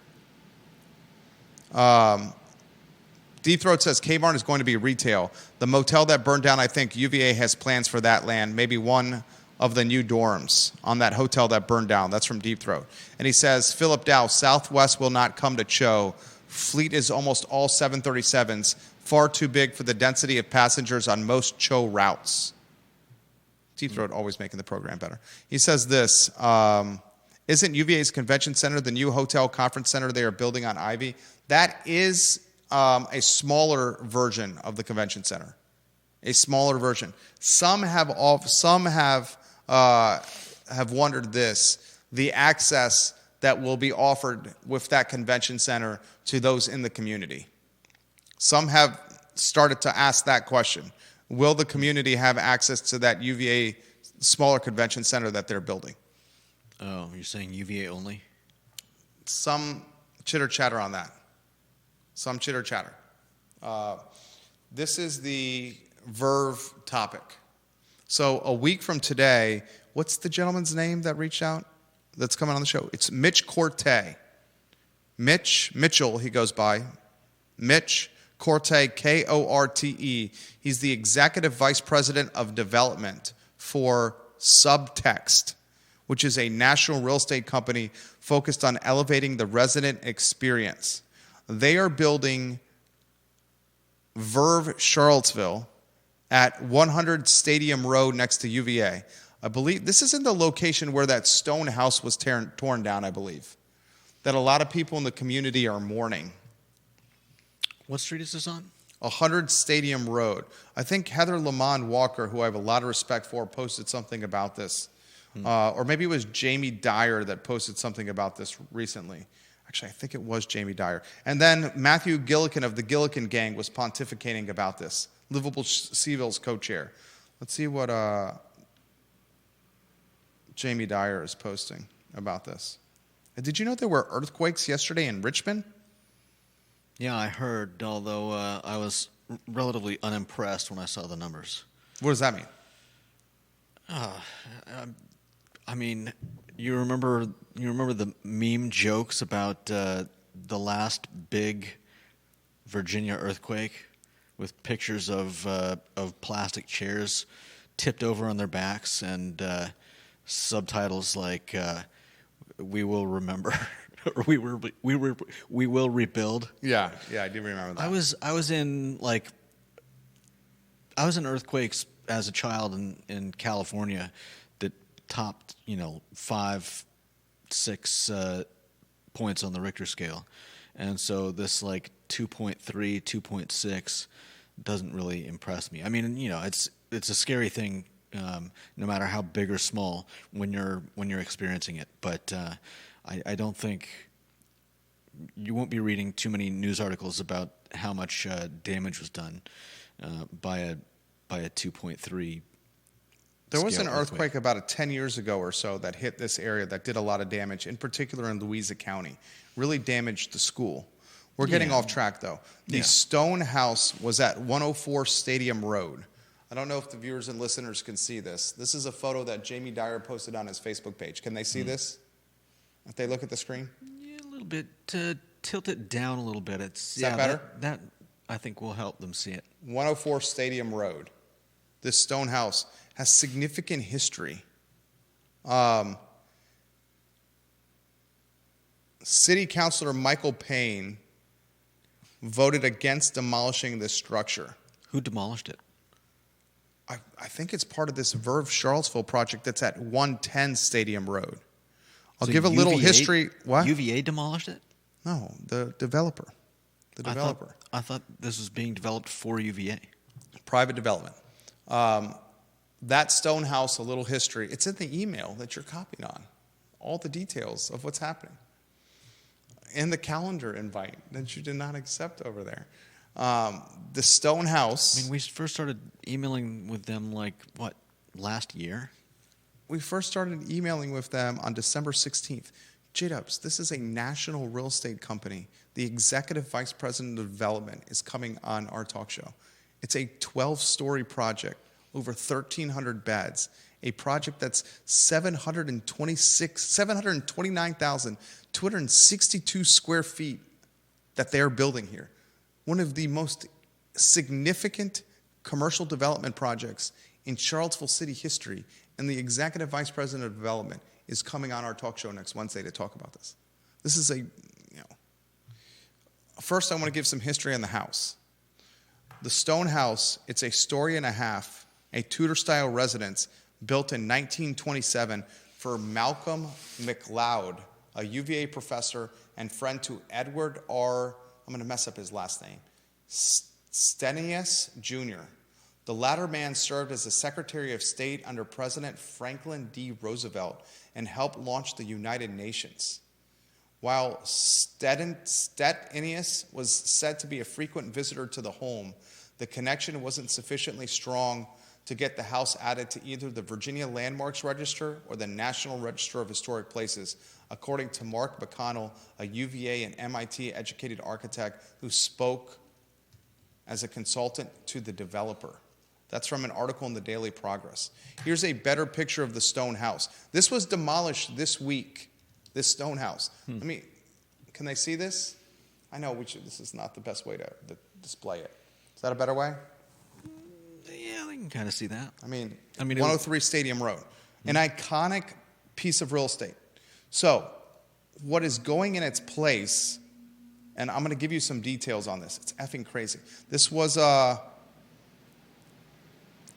Deep Throat says Kmart is going to be retail. The motel that burned down, I think UVA has plans for that land, maybe one of the new dorms on that hotel that burned down. That's from Deep Throat. And he says, Philip Dow, Southwest will not come to Cho. Fleet is almost all 737s, far too big for the density of passengers on most Cho routes. Deep Throat always making the program better. He says this, isn't UVA's convention center the new hotel conference center they are building on Ivy? That is a smaller version of the convention center. A smaller version. Some have wondered this, the access that will be offered with that convention center to those in the community. Some have started to ask that question. Will the community have access to that UVA smaller convention center that they're building? Oh, you're saying UVA only? Some chitter-chatter on that. Some chitter-chatter. This is the Verve topic. So a week from today, what's the gentleman's name that reached out that's coming on the show? It's Mitch Korte. Mitchell, he goes by. Mitch Korte, Korte. He's the Executive Vice President of Development for Subtext, which is a national real estate company focused on elevating the resident experience. They are building Verve Charlottesville at 100 Stadium Road next to UVA. I believe this is in the location where that stone house was torn down, I believe, that a lot of people in the community are mourning. What street is this on? 100 Stadium Road. I think Heather Lamond Walker, who I have a lot of respect for, posted something about this. Or maybe it was Jamie Dyer that posted something about this recently. Actually, I think it was Jamie Dyer. And then Matthew Gillikin of the Gillikin Gang was pontificating about this. Livable CVille's co-chair. Let's see what Jamie Dyer is posting about this. And did you know there were earthquakes yesterday in Richmond? Yeah, I heard, although I was relatively unimpressed when I saw the numbers. What does that mean? I mean, you remember the meme jokes about the last big Virginia earthquake with pictures of plastic chairs tipped over on their backs and subtitles like "We will remember." Or we will rebuild. Yeah, I do remember that. I was in earthquakes as a child in California that topped 5, 6 points on the Richter scale, and so this 2.3, 2.6 doesn't really impress me. I mean, it's a scary thing, no matter how big or small when you're experiencing it, but. I don't think you won't be reading too many news articles about how much damage was done by a 2.3. There was an earthquake about 10 years ago or so that hit this area that did a lot of damage, in particular in Louisa County. Really damaged the school. We're getting Yeah. off track, though. The Yeah. stone house was at 104 Stadium Road. I don't know if the viewers and listeners can see this. This is a photo that Jamie Dyer posted on his Facebook page. Can they see this? If they look at the screen? Yeah, a little bit. Tilt it down a little bit. It's that better? That I think will help them see it. 104 Stadium Road. This stone house has significant history. City Councilor Michael Payne voted against demolishing this structure. Who demolished it? I think it's part of this Verve Charlottesville project that's at 110 Stadium Road. I'll So give a little UVA history. What? UVA demolished it? No, the developer. The developer. I thought this was being developed for UVA. Private development. That stone house, a little history. It's in the email that you're copying on. All the details of what's happening. In the calendar invite that you did not accept over there. The stone house. I mean, we first started emailing with them last year? We first started emailing with them on December 16th. J-Dubs, this is a national real estate company. The executive vice president of development is coming on our talk show. It's a 12-story project, over 1,300 beds, a project that's 729,262 square feet that they're building here. One of the most significant commercial development projects in Charlottesville city history, and the executive vice president of development is coming on our talk show next Wednesday to talk about this. This is first I want to give some history on the house. The stone house, it's a story and a half, a Tudor-style residence built in 1927 for Malcolm McLeod, a UVA professor and friend to Edward R., I'm going to mess up his last name, Stenius Jr. The latter man served as the Secretary of State under President Franklin D. Roosevelt and helped launch the United Nations. While Stenius was said to be a frequent visitor to the home, the connection wasn't sufficiently strong to get the house added to either the Virginia Landmarks Register or the National Register of Historic Places, according to Mark McConnell, a UVA and MIT educated architect who spoke as a consultant to the developer. That's from an article in the Daily Progress. Here's a better picture of the stone house. This was demolished this week, this stone house. Can they see this? I know this is not the best way to display it. Is that a better way? Yeah, they can kind of see that. I mean 103 Stadium Road, an iconic piece of real estate. So, what is going in its place, and I'm going to give you some details on this. It's effing crazy. This was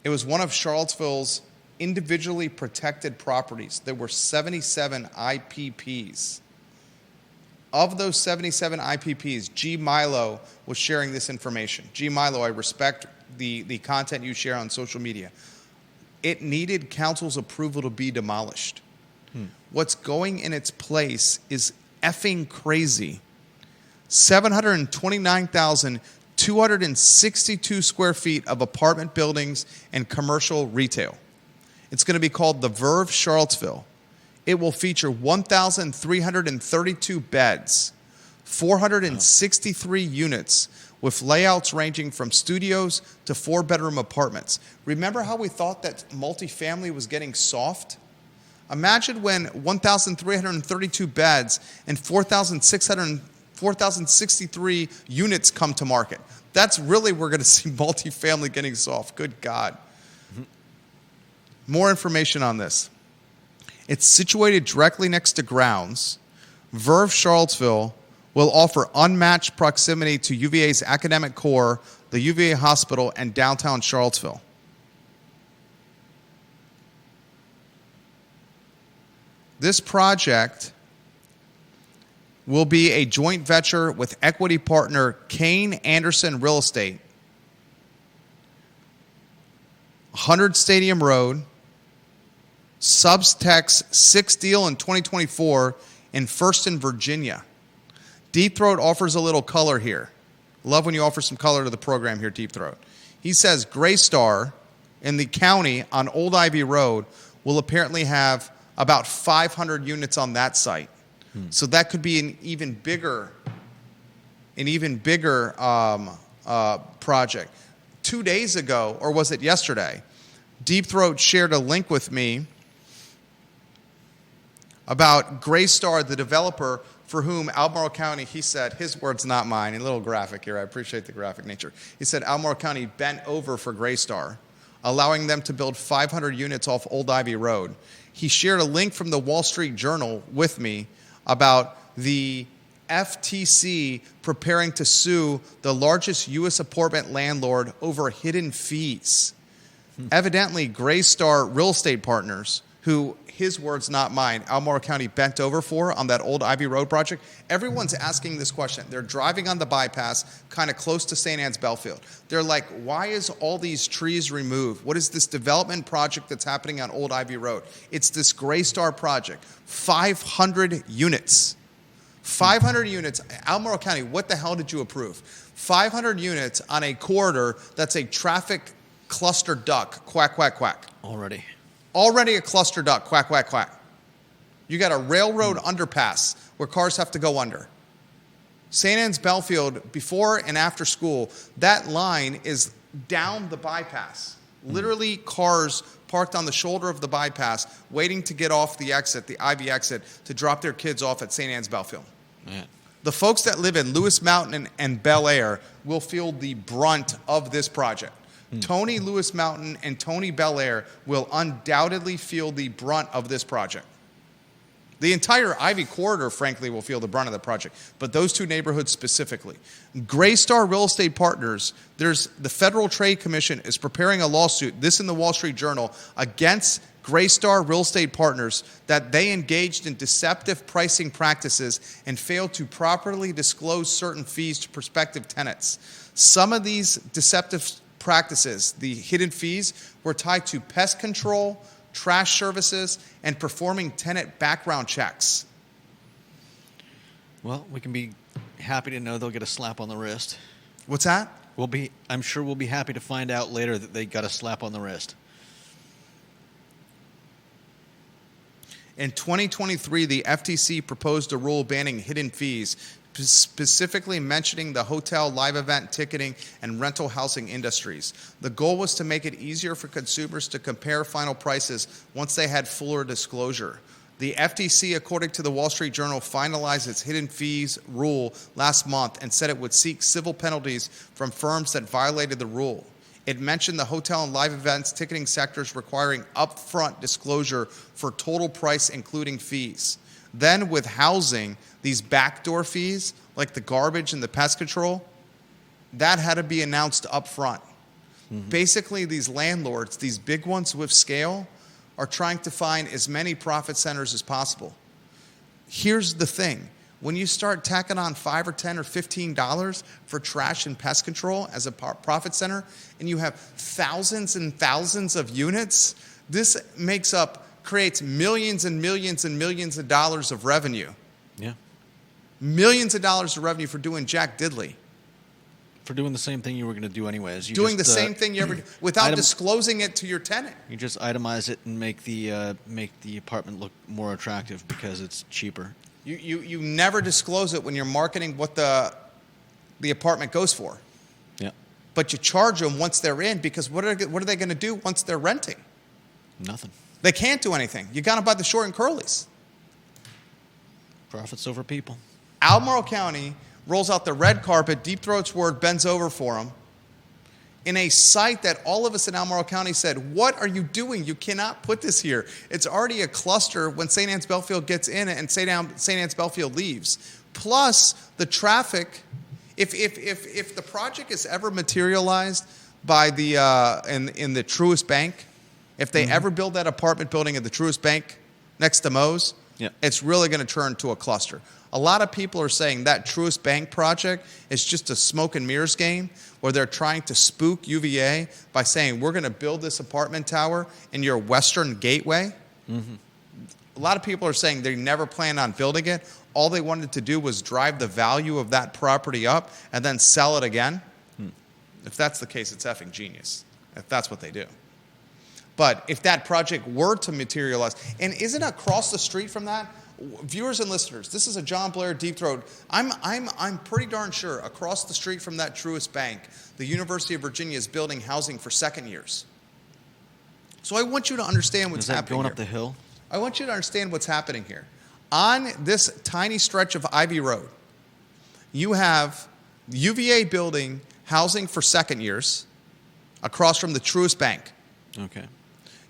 it was one of Charlottesville's individually protected properties. There were 77 IPPs. Of those 77 IPPs, G. Milo was sharing this information. G. Milo, I respect the content you share on social media. It needed council's approval to be demolished. What's going in its place is effing crazy. 729,262 square feet of apartment buildings and commercial retail. It's going to be called the Verve Charlottesville. It will feature 1,332 beds, 463 units, with layouts ranging from studios to 4-bedroom apartments. Remember how we thought that multifamily was getting soft? Imagine when 1,332 beds and 4,063 units come to market. That's really, we're going to see multifamily getting soft. Good God. More information on this. It's situated directly next to grounds. Verve Charlottesville will offer unmatched proximity to UVA's academic core, the UVA Hospital, and downtown Charlottesville. This project will be a joint venture with equity partner Kane Anderson Real Estate, 100 Stadium Road, Subtext 6 deal in 2024 in First Virginia. Deep Throat offers a little color here. Love when you offer some color to the program here, Deep Throat. He says Graystar in the county on Old Ivy Road will apparently have about 500 units on that site. So that could be an even bigger an even bigger project. 2 days ago, or was it yesterday, Deep Throat shared a link with me about Greystar, the developer for whom Albemarle County, he said, his words, not mine, a little graphic here, I appreciate the graphic nature. He said Albemarle County bent over for Greystar, allowing them to build 500 units off Old Ivy Road. He shared a link from the Wall Street Journal with me about the FTC preparing to sue the largest U.S. apartment landlord over hidden fees. Evidently, Greystar Real Estate Partners, who, his words, not mine, Albemarle County bent over for on that Old Ivy Road project. Everyone's asking this question. They're driving on the bypass kind of close to St. Anne's Belfield. They're like, why is all these trees removed? What is this development project that's happening on Old Ivy Road? It's this Greystar project. 500 units. 500 units. Albemarle County, what the hell did you approve? 500 units on a corridor that's a traffic cluster duck. Quack, quack, quack. Already a cluster duck. Quack, quack, quack. You got a railroad underpass where cars have to go under. St. Anne's Belfield, before and after school, that line is down the bypass. Literally cars parked on the shoulder of the bypass waiting to get off the exit, the Ivy exit, to drop their kids off at St. Anne's Belfield. Man. The folks that live in Lewis Mountain and Bel Air will feel the brunt of this project. Tony Lewis Mountain and Tony Bel Air will undoubtedly feel the brunt of this project. The entire Ivy corridor, frankly, will feel the brunt of the project, but those two neighborhoods specifically. Greystar Real Estate Partners, the Federal Trade Commission is preparing a lawsuit, this in the Wall Street Journal, against Greystar Real Estate Partners that they engaged in deceptive pricing practices and failed to properly disclose certain fees to prospective tenants. Some of these deceptive practices, the hidden fees, were tied to pest control, trash services, and performing tenant background checks. Well, we can be happy to know they'll get a slap on the wrist. What's that? I'm sure we'll be happy to find out later that they got a slap on the wrist. In 2023, the FTC proposed a rule banning hidden fees, specifically mentioning the hotel, live event, ticketing, and rental housing industries. The goal was to make it easier for consumers to compare final prices once they had fuller disclosure. The FTC, according to the Wall Street Journal, finalized its hidden fees rule last month and said it would seek civil penalties from firms that violated the rule. It mentioned the hotel and live events ticketing sectors requiring upfront disclosure for total price, including fees. Then with housing, these backdoor fees, like the garbage and the pest control, that had to be announced up front. Basically, these landlords, these big ones with scale, are trying to find as many profit centers as possible. Here's the thing. When you start tacking on $5 or $10 or $15 for trash and pest control as a profit center, and you have thousands and thousands of units, this creates millions and millions and millions of dollars of revenue. Yeah. Millions of dollars of revenue for doing jack diddly. For doing the same thing you were going to do anyways. Doing the same thing you ever do without disclosing it to your tenant. You just itemize it and make the apartment look more attractive because it's cheaper. You never disclose it when you're marketing what the apartment goes for. Yeah. But you charge them once they're in, because what are they going to do once they're renting? Nothing. They can't do anything. You got them by the short and curlies. Profits over people. Albemarle County rolls out the red carpet, Deep Throat's word, bends over for them, in a site that all of us in Albemarle County said, what are you doing? You cannot put this here. It's already a cluster when St. Anne's Belfield gets in and St. Anne's Belfield leaves. Plus, the traffic, if the project is ever materialized by in the Truist Bank, if they ever build that apartment building at the Truist Bank next to Moe's, it's really going to turn into a cluster. A lot of people are saying that Truist Bank project is just a smoke and mirrors game where they're trying to spook UVA by saying, we're going to build this apartment tower in your western gateway. A lot of people are saying they never planned on building it. All they wanted to do was drive the value of that property up and then sell it again. If that's the case, it's effing genius, if that's what they do. But if that project were to materialize, and isn't across the street from that viewers and listeners, this is a John Blair Deep Throat. I'm pretty darn sure across the street from that Truist Bank, the University of Virginia is building housing for second years. So I want you to understand what's happening going here. up the hill? I want you to understand what's happening here. On this tiny stretch of Ivy Road, you have UVA building housing for second years across from the Truist Bank. Okay.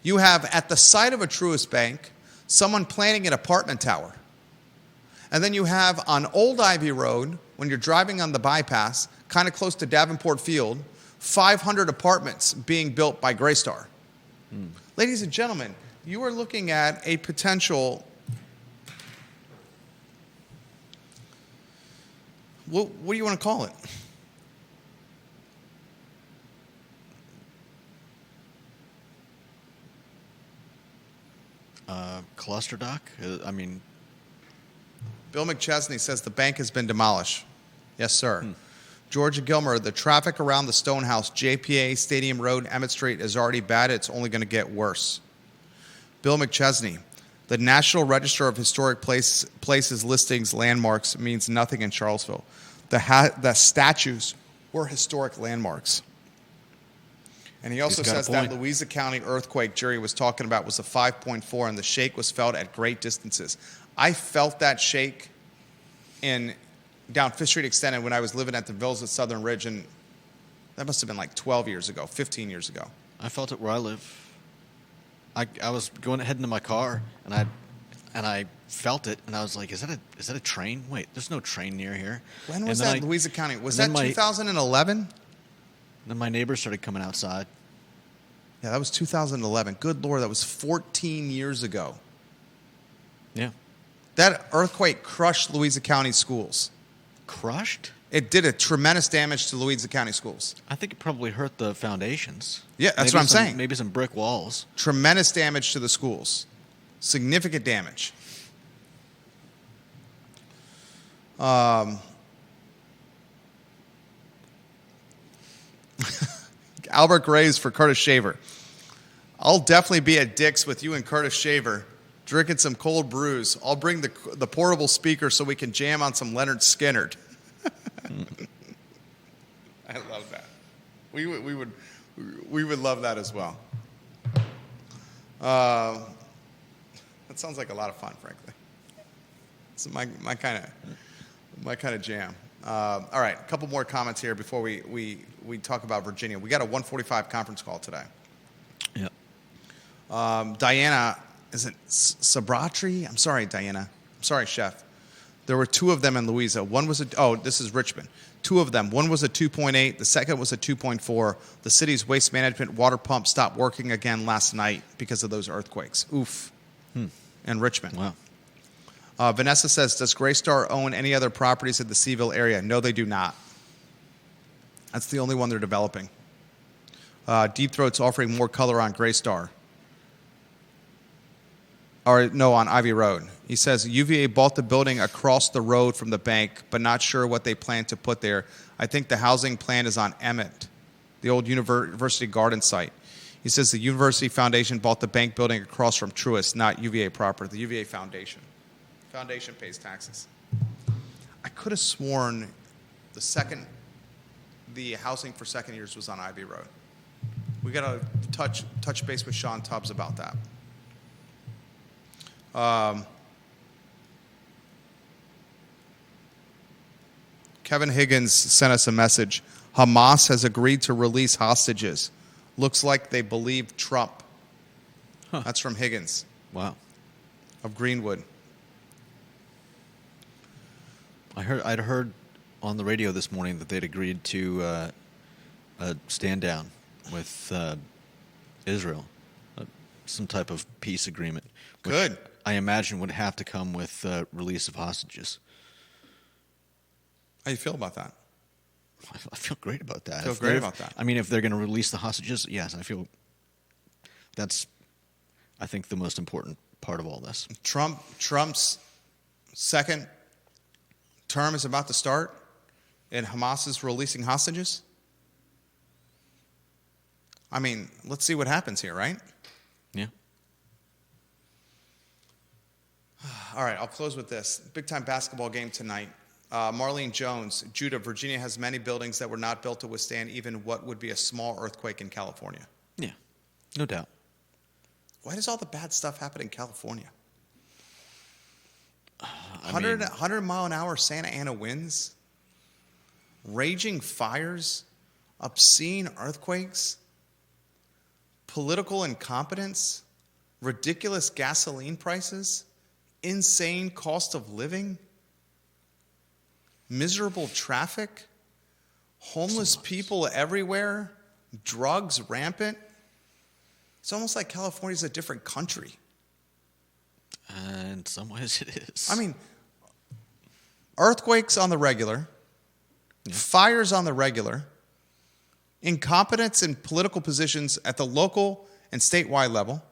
You have, at the site of a Truist Bank, someone planning an apartment tower. And then you have on Old Ivy Road, when you're driving on the bypass, kind of close to Davenport Field, 500 apartments being built by Greystar. Ladies and gentlemen, you are looking at a potential, what do you want to call it? Cluster dock? Bill McChesney says the bank has been demolished. Yes, sir. Georgia Gilmer, the traffic around the Stonehouse, JPA, Stadium Road, Emmett Street is already bad. It's only going to get worse. Bill McChesney, the National Register of Historic Places listings landmarks means nothing in Charlottesville. The statues were historic landmarks. And he also says that Louisa County earthquake Jerry was talking about was a 5.4, and the shake was felt at great distances. I felt that shake down Fifth Street Extended when I was living at the Villas at Southern Ridge, and that must have been like 12 years ago, 15 years ago. I felt it where I live. I was heading to my car, and I felt it, and I was like, "Is that a train? Wait, there's no train near here." When was that, Louisa County? Was that 2011? Then my neighbors started coming outside. Yeah, that was 2011. Good Lord, that was 14 years ago. Yeah. That earthquake crushed Louisa County schools. Crushed? It did a tremendous damage to Louisa County schools. I think it probably hurt the foundations. Yeah, that's what I'm saying. Maybe some brick walls. Tremendous damage to the schools. Significant damage. Albert Graves for Curtis Shaver. I'll definitely be at Dick's with you and Curtis Shaver, drinking some cold brews. I'll bring the portable speaker so we can jam on some Leonard Skinner. I love that. We would love that as well. That sounds like a lot of fun, frankly. It's my kind of jam. All right, a couple more comments here before we talk about Virginia. We got a 1:45 conference call today. Yeah. Diana, is it Sabratri? I'm sorry, Diana. I'm sorry, Chef. There were two of them in Louisa. One was this is Richmond. Two of them. One was a 2.8. The second was a 2.4. The city's waste management water pump stopped working again last night because of those earthquakes. Oof. In Richmond. Wow. Vanessa says, does Greystar own any other properties in the CVille area? No, they do not. That's the only one they're developing. Deep Throat's offering more color on Greystar. Or no, on Ivy Road. He says, UVA bought the building across the road from the bank, but not sure what they plan to put there. I think the housing plan is on Emmett, the old University Garden site. He says the University Foundation bought the bank building across from Truist, not UVA proper, the UVA Foundation. Foundation pays taxes. I could have sworn the housing for second years was on Ivy Road. We got to touch base with Sean Tubbs about that. Kevin Higgins sent us a message. Hamas has agreed to release hostages. Looks like they believe Trump. Huh. That's from Higgins. Wow. Of Greenwood. I'd heard on the radio this morning that they'd agreed to a stand down with Israel, some type of peace agreement. Good. I imagine would have to come with release of hostages. How do you feel about that? I feel great about that. Feel great about that. I mean, if they're going to release the hostages, yes, I feel that's, I think, the most important part of all this. Trump's second term is about to start, and Hamas is releasing hostages? I mean, let's see what happens here, right? Yeah. All right, I'll close with this. Big time basketball game tonight. Marlene Jones, Judah, Virginia has many buildings that were not built to withstand even what would be a small earthquake in California. Yeah, no doubt. Why does all the bad stuff happen in California? I mean, 100 mile an hour Santa Ana winds, raging fires, obscene earthquakes, political incompetence, ridiculous gasoline prices, insane cost of living, miserable traffic, homeless people everywhere, drugs rampant. It's almost like California's a different country. in some ways it is. I mean, earthquakes on the regular, fires on the regular, incompetence in political positions at the local and statewide level,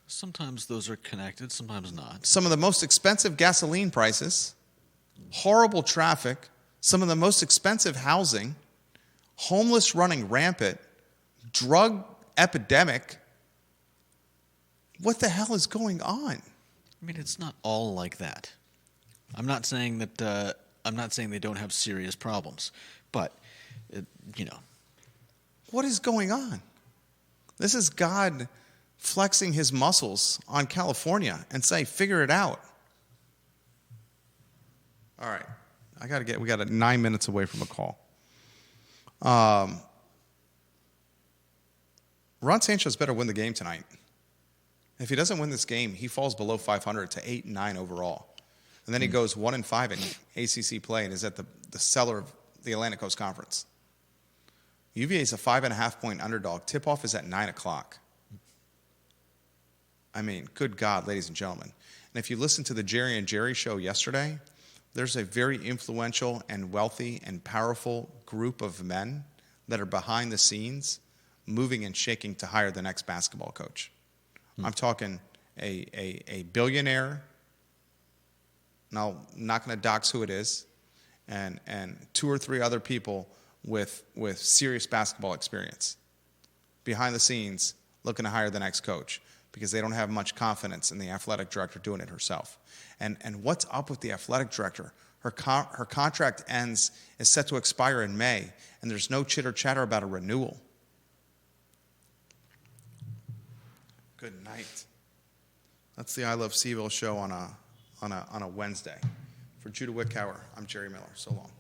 sometimes those are connected, sometimes not. some of the most expensive gasoline prices, horrible traffic, some of the most expensive housing, homeless running rampant, drug epidemic. What the hell is going on? I mean, it's not all like that. I'm not saying that. I'm not saying they don't have serious problems, but you know, What is going on? This is God flexing his muscles on California and say, figure it out. All right. We got 9 minutes away from a call. Ron Sanchez better win the game tonight. If he doesn't win this game, he falls below 500 to 8-9 overall. And then he goes 1-5 in ACC play and is at the cellar of the Atlantic Coast Conference. UVA is a 5.5-point underdog. Tip-off is at 9 o'clock. I mean, good God, ladies and gentlemen. And if you listen to the Jerry and Jerry show yesterday, there's a very influential and wealthy and powerful group of men that are behind the scenes moving and shaking to hire the next basketball coach. I'm talking a billionaire. Now, I'm not going to dox who it is, and 2 or 3 other people with serious basketball experience behind the scenes looking to hire the next coach because they don't have much confidence in the athletic director doing it herself. And what's up with the athletic director? Her contract is set to expire in May, and there's no chitter chatter about a renewal. Good night. That's the I Love CVille show on a Wednesday. For Judah Wickhauer, I'm Jerry Miller. So long.